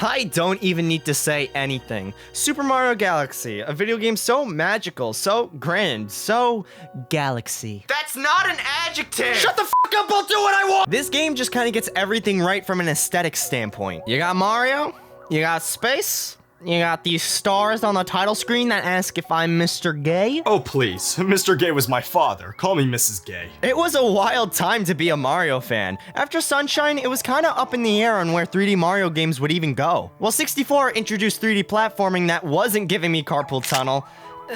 I don't even need to say anything. Super Mario Galaxy, a video game so magical, so grand, so galaxy. That's not an adjective! Shut the fuck up, I'll do what I want! This game just kind of gets everything right from an aesthetic standpoint. You got Mario, you got space, you got these stars on the title screen that ask if I'm Mr. Gay. Oh, please. Mr. Gay was my father. Call me Mrs. Gay. It was a wild time to be a Mario fan. After Sunshine, it was kind of up in the air on where 3D Mario games would even go. Well, 64 introduced 3D platforming that wasn't giving me carpal tunnel.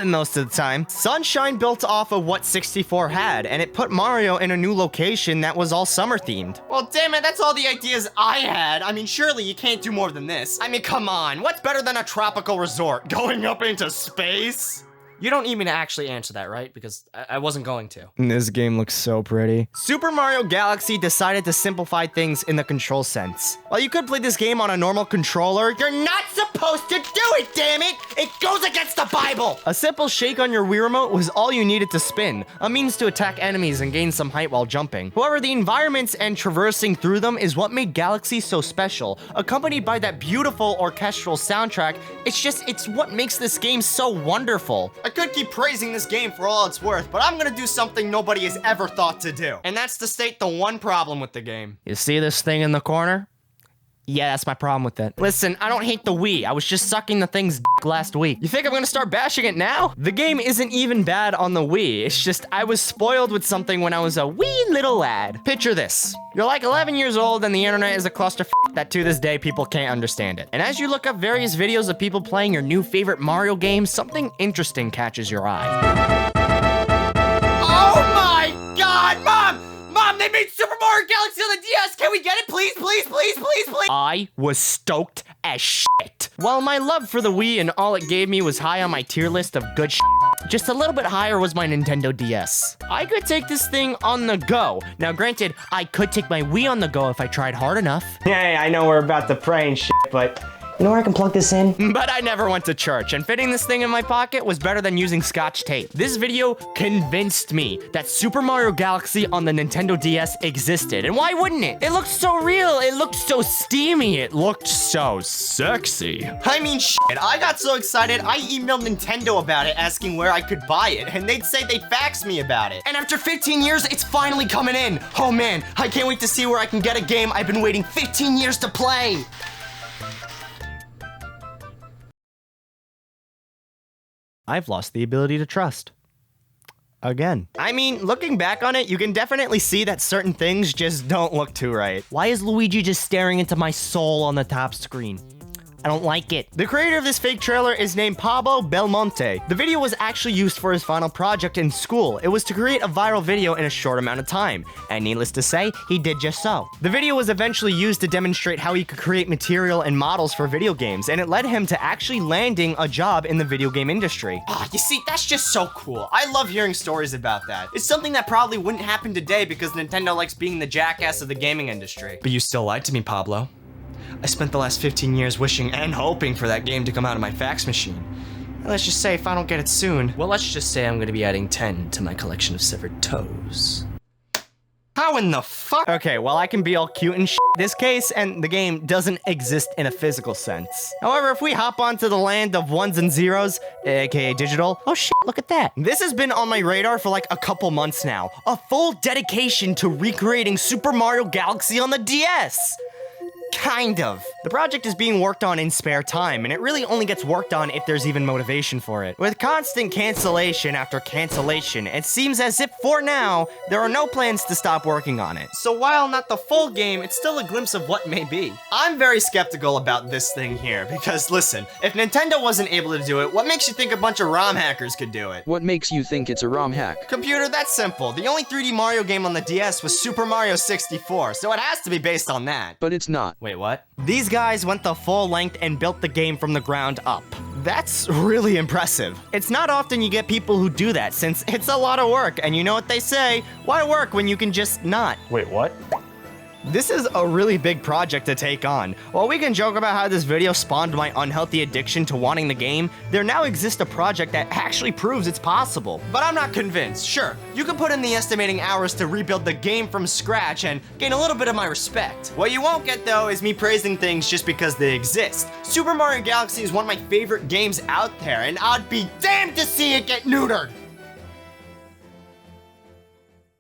Most of the time. Sunshine built off of what 64 had, and it put Mario in a new location that was all summer themed. Well, damn it, that's all the ideas I had. I mean, surely you can't do more than this. I mean, come on, what's better than a tropical resort? Going up into space? You don't need me to actually answer that, right? Because I wasn't going to. This game looks so pretty. Super Mario Galaxy decided to simplify things in the control sense. While you could play this game on a normal controller, you're not supposed to do it, damn it! It goes against the Bible! A simple shake on your Wii remote was all you needed to spin, a means to attack enemies and gain some height while jumping. However, the environments and traversing through them is what made Galaxy so special. Accompanied by that beautiful orchestral soundtrack, it's what makes this game so wonderful. I could keep praising this game for all it's worth, but I'm gonna do something nobody has ever thought to do. And that's to state the one problem with the game. You see this thing in the corner? Yeah, that's my problem with it. Listen, I don't hate the Wii. I was just sucking the thing's dick last week. You think I'm gonna start bashing it now? The game isn't even bad on the Wii. It's just I was spoiled with something when I was a wee little lad. Picture this. You're like 11 years old and the internet is a clusterfuck that to this day people can't understand it. And as you look up various videos of people playing your new favorite Mario game, something interesting catches your eye. Oh my God, Mom! Mom, they made Super Mario Galaxy on the DS! Can we get it, please, please, please, please, please? I was stoked as shit. While my love for the Wii and all it gave me was high on my tier list of good shit, just a little bit higher was my Nintendo DS. I could take this thing on the go. Now, granted, I could take my Wii on the go if I tried hard enough. Hey, I know we're about to pray and shit, but you know where I can plug this in? But I never went to church, and fitting this thing in my pocket was better than using Scotch tape. This video convinced me that Super Mario Galaxy on the Nintendo DS existed, and why wouldn't it? It looked so real, it looked so steamy, it looked so sexy. I mean, shit, I got so excited, I emailed Nintendo about it, asking where I could buy it, and they'd say they'd fax me about it. And after 15 years, it's finally coming in. Oh man, I can't wait to see where I can get a game I've been waiting 15 years to play. I've lost the ability to trust. Again. I mean, looking back on it, you can definitely see that certain things just don't look too right. Why is Luigi just staring into my soul on the top screen? I don't like it. The creator of this fake trailer is named Pablo Belmonte. The video was actually used for his final project in school. It was to create a viral video in a short amount of time. And needless to say, he did just so. The video was eventually used to demonstrate how he could create material and models for video games, and it led him to actually landing a job in the video game industry. You see, that's just so cool. I love hearing stories about that. It's something that probably wouldn't happen today because Nintendo likes being the jackass of the gaming industry. But you still lied to me, Pablo. I spent the last 15 years wishing and hoping for that game to come out of my fax machine. And let's just say if I don't get it soon, well, let's just say I'm gonna be adding 10 to my collection of severed toes. How in the fuck? Okay, well, I can be all cute and shit this case, and the game doesn't exist in a physical sense. However, if we hop onto the land of ones and zeros, aka digital, oh shit, look at that. This has been on my radar for like a couple months now. A full dedication to recreating Super Mario Galaxy on the DS. Kind of. The project is being worked on in spare time, and it really only gets worked on if there's even motivation for it. With constant cancellation after cancellation, it seems as if, for now, there are no plans to stop working on it. So while not the full game, it's still a glimpse of what may be. I'm very skeptical about this thing here, because listen, if Nintendo wasn't able to do it, what makes you think a bunch of ROM hackers could do it? What makes you think it's a ROM hack? Computer, that's simple. The only 3D Mario game on the DS was Super Mario 64, so it has to be based on that. But it's not. Wait, what? These guys went the full length and built the game from the ground up. That's really impressive. It's not often you get people who do that, since it's a lot of work, and you know what they say, why work when you can just not? Wait, what? This is a really big project to take on. While we can joke about how this video spawned my unhealthy addiction to wanting the game, there now exists a project that actually proves it's possible. But I'm not convinced. Sure, you can put in the estimating hours to rebuild the game from scratch and gain a little bit of my respect. What you won't get though is me praising things just because they exist. Super Mario Galaxy is one of my favorite games out there, and I'd be damned to see it get neutered.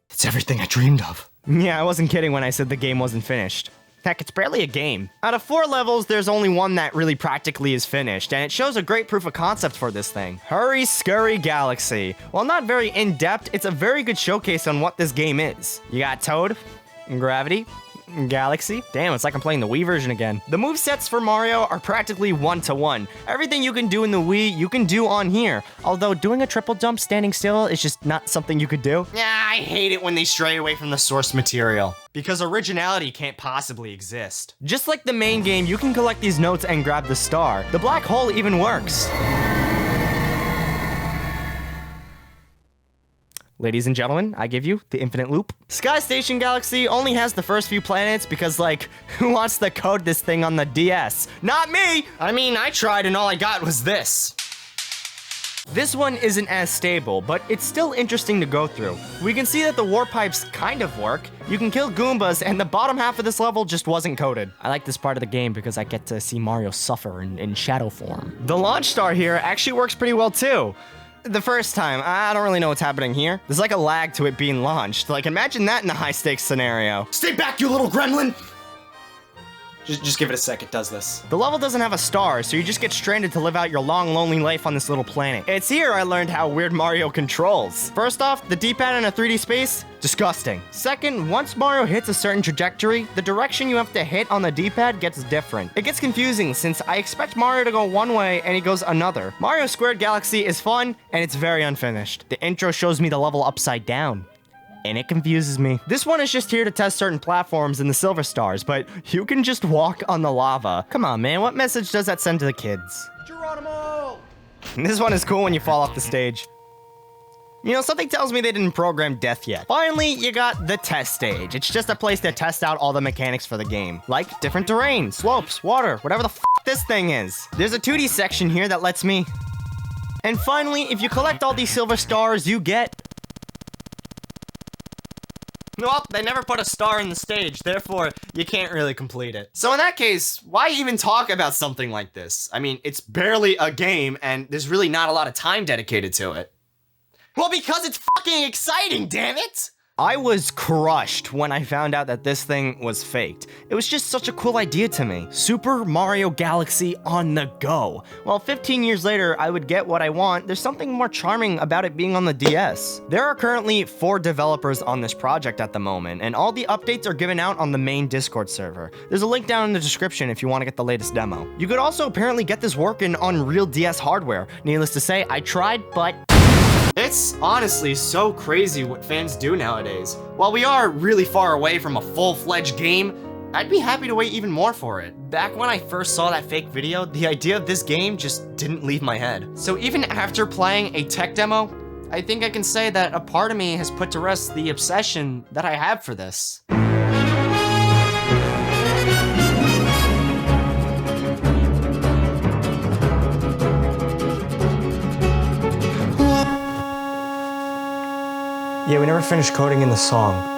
It's everything I dreamed of. Yeah, I wasn't kidding when I said the game wasn't finished. Heck, it's barely a game. Out of 4 levels, there's only one that really practically is finished, and it shows a great proof of concept for this thing. Hurry Scurry Galaxy. While not very in-depth, it's a very good showcase on what this game is. You got Toad, Gravity, Galaxy. Damn, it's like I'm playing the Wii version again. The movesets for Mario are practically one-to-one. Everything you can do in the Wii, you can do on here. Although doing a triple jump standing still is just not something you could do. Yeah, I hate it when they stray away from the source material, because originality can't possibly exist. Just like the main game, you can collect these notes and grab the star. The black hole even works. Ladies and gentlemen, I give you the infinite loop. Sky Station Galaxy only has the first few planets because, like, who wants to code this thing on the DS? Not me! I mean, I tried and all I got was this. This one isn't as stable, but it's still interesting to go through. We can see that the warp pipes kind of work. You can kill Goombas, and the bottom half of this level just wasn't coded. I like this part of the game because I get to see Mario suffer in shadow form. The launch star here actually works pretty well too. The first time, I don't really know what's happening here. There's like a lag to it being launched. Like, imagine that in a high-stakes scenario. Stay back, you little gremlin! Just give it a sec, it does this. The level doesn't have a star, so you just get stranded to live out your long, lonely life on this little planet. It's here I learned how weird Mario controls. First off, the D-pad in a 3D space, disgusting. Second, once Mario hits a certain trajectory, the direction you have to hit on the D-pad gets different. It gets confusing since I expect Mario to go one way and he goes another. Mario Squared Galaxy is fun, and it's very unfinished. The intro shows me the level upside down, and it confuses me. This one is just here to test certain platforms in the silver stars, but you can just walk on the lava. Come on, man, what message does that send to the kids? Geronimo! This one is cool when you fall off the stage. You know, something tells me they didn't program death yet. Finally, you got the test stage. It's just a place to test out all the mechanics for the game. Like different terrain, slopes, water, whatever the f this thing is. There's a 2D section here that lets me... And finally, if you collect all these silver stars, you get... Well, they never put a star in the stage, therefore, you can't really complete it. So in that case, why even talk about something like this? I mean, it's barely a game, and there's really not a lot of time dedicated to it. Well, because it's fucking exciting, damn it! I was crushed when I found out that this thing was faked. It was just such a cool idea to me. Super Mario Galaxy on the go. While 15 years later, I would get what I want, there's something more charming about it being on the DS. There are currently 4 developers on this project at the moment, and all the updates are given out on the main Discord server. There's a link down in the description if you want to get the latest demo. You could also apparently get this working on real DS hardware. Needless to say, I tried, but... It's honestly so crazy what fans do nowadays. While we are really far away from a full-fledged game, I'd be happy to wait even more for it. Back when I first saw that fake video, the idea of this game just didn't leave my head. So even after playing a tech demo, I think I can say that a part of me has put to rest the obsession that I have for this. Yeah, we never finished coding in the song.